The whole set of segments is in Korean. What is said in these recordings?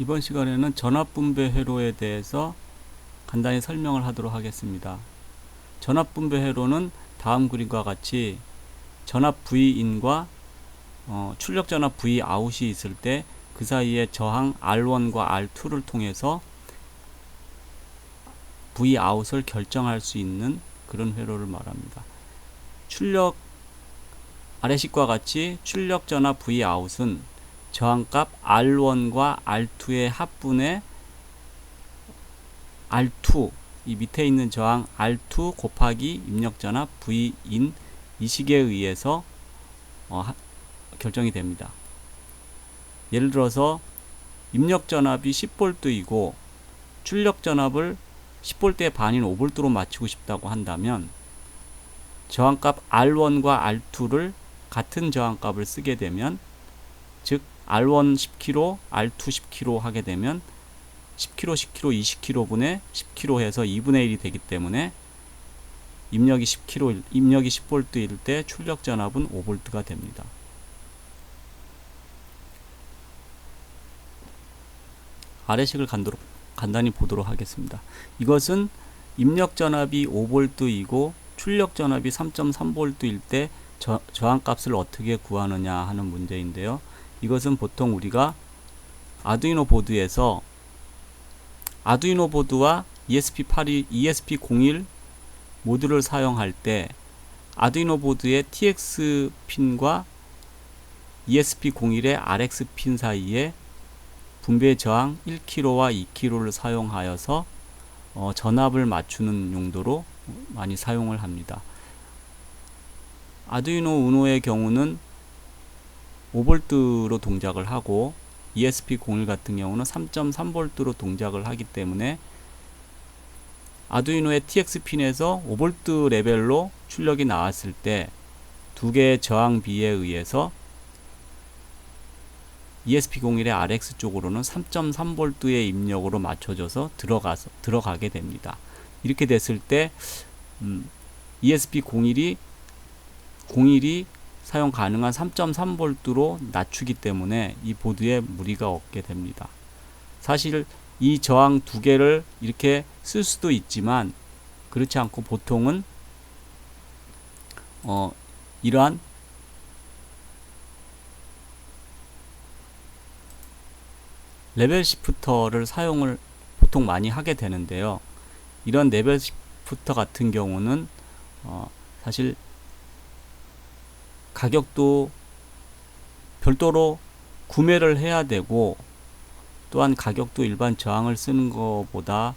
이번 시간에는 전압분배 회로에 대해서 간단히 설명을 하도록 하겠습니다. 전압분배 회로는 다음 그림과 같이 전압 V인과 출력 전압 Vout이 있을 때 그 사이에 저항 R1과 R2를 통해서 Vout을 결정할 수 있는 그런 회로를 말합니다. 출력 아래식과 같이 출력 전압 Vout은 저항값 R1과 R2의 합분의 R2, 이 밑에 있는 저항 R2 곱하기 입력 전압 V인 이 식에 의해서 결정이 됩니다. 예를 들어서 입력 전압이 10V이고 출력 전압을 10V의 반인 5V로 맞추고 싶다고 한다면 저항값 R1과 R2를 같은 저항값을 쓰게 되면, 즉 R1 10kg, R2 10kg 하게 되면 10kg, 10kg, 20kg분의 10kg 해서 2분의 1이 되기 때문에 입력이 10kg, 입력이 10V일 때 출력 전압은 5V가 됩니다. 아래식을 간단히 보도록 하겠습니다. 이것은 입력 전압이 5V이고 출력 전압이 3.3V일 때 저항값을 어떻게 구하느냐 하는 문제인데요. 이것은 보통 우리가 아두이노 보드에서 아두이노 보드와 ESP01 모듈을 사용할 때 아두이노 보드의 TX 핀과 ESP01의 RX 핀 사이에 분배 저항 1kg와 2kg를 사용하여서 전압을 맞추는 용도로 많이 사용을 합니다. 아두이노 우노의 경우는 5V로 동작을 하고 ESP01 같은 경우는 3.3V로 동작을 하기 때문에 아두이노의 TX 핀에서 5V 레벨로 출력이 나왔을 때 두 개의 저항 비에 의해서 ESP01의 RX 쪽으로는 3.3V의 입력으로 맞춰져서 들어가게 됩니다. 이렇게 됐을 때 ESP01이 사용 가능한 3.3V로 낮추기 때문에 이 보드에 무리가 없게 됩니다. 사실 이 저항 두 개를 이렇게 쓸 수도 있지만 그렇지 않고 보통은 이러한 레벨 시프터를 사용을 보통 많이 하게 되는데요. 이런 레벨 시프터 같은 경우는 사실 가격도 별도로 구매를 해야 되고, 또한 가격도 일반 저항을 쓰는 것보다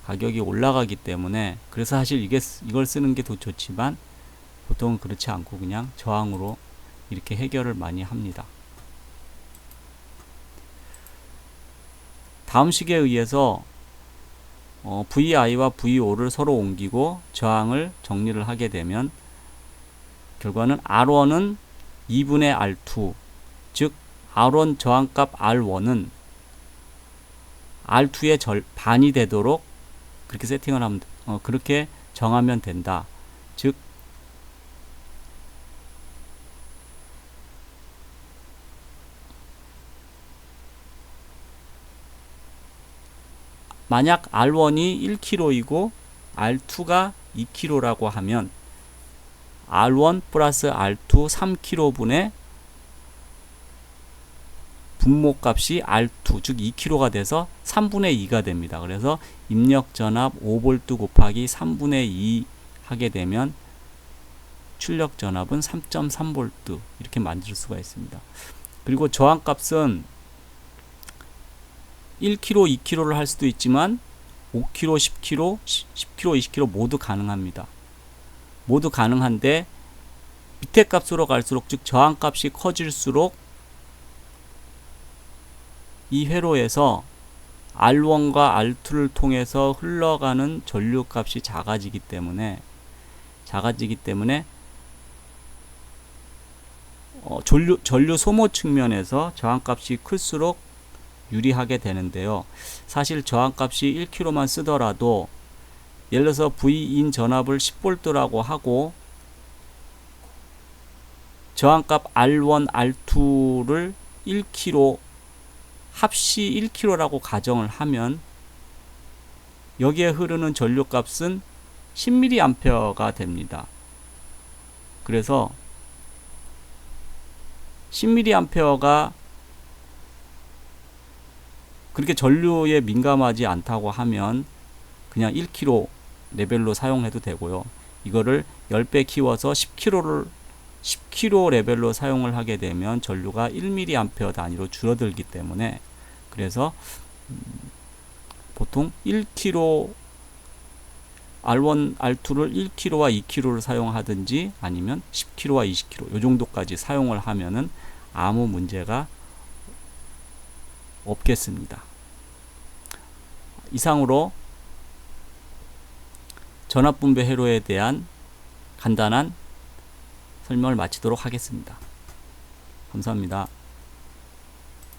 가격이 올라가기 때문에, 그래서 사실 이걸 쓰는 게 더 좋지만 보통은 그렇지 않고 그냥 저항으로 이렇게 해결을 많이 합니다. 다음 식에 의해서 VI와 VO를 서로 옮기고 저항을 정리를 하게 되면 결과는 R1은 2분의 R2, 즉 R1 저항값 R1은 R2의 반이 되도록 그렇게 세팅을 하면 그렇게 정하면 된다. 즉 만약 R1이 1kg이고 R2가 2kg라고 하면 R1 플러스 R2 3kg분의 분모값이 R2 즉 2kg가 돼서 3분의 2가 됩니다. 그래서 입력 전압 5V 곱하기 3분의 2 하게 되면 출력 전압은 3.3V 이렇게 만들 수가 있습니다. 그리고 저항값은 1kg, 2kg를 할 수도 있지만 5kg, 10kg, 10kg, 20kg 모두 가능합니다. 모두 가능한데 밑에 값으로 갈수록, 즉 저항값이 커질수록 이 회로에서 R1과 R2를 통해서 흘러가는 전류값이 작아지기 때문에 전류 소모 측면에서 저항값이 클수록 유리하게 되는데요. 사실 저항값이 1kg만 쓰더라도 예를 들어서 V인 전압을 10V라고 하고 저항값 R1, R2를 1kg 합시 1kg라고 가정을 하면 여기에 흐르는 전류값은 10mA가 됩니다. 그래서 10mA가 그렇게 전류에 민감하지 않다고 하면 그냥 1kg 레벨로 사용해도 되고요. 이거를 10배 키워서 10kg 레벨로 사용을 하게 되면 전류가 1mA 단위로 줄어들기 때문에, 그래서 보통 1kg R1, R2를 1kg와 2kg를 사용하든지 아니면 10kg와 20kg 요 정도까지 사용을 하면은 아무 문제가 없겠습니다. 이상으로 전압분배 회로에 대한 간단한 설명을 마치도록 하겠습니다. 감사합니다.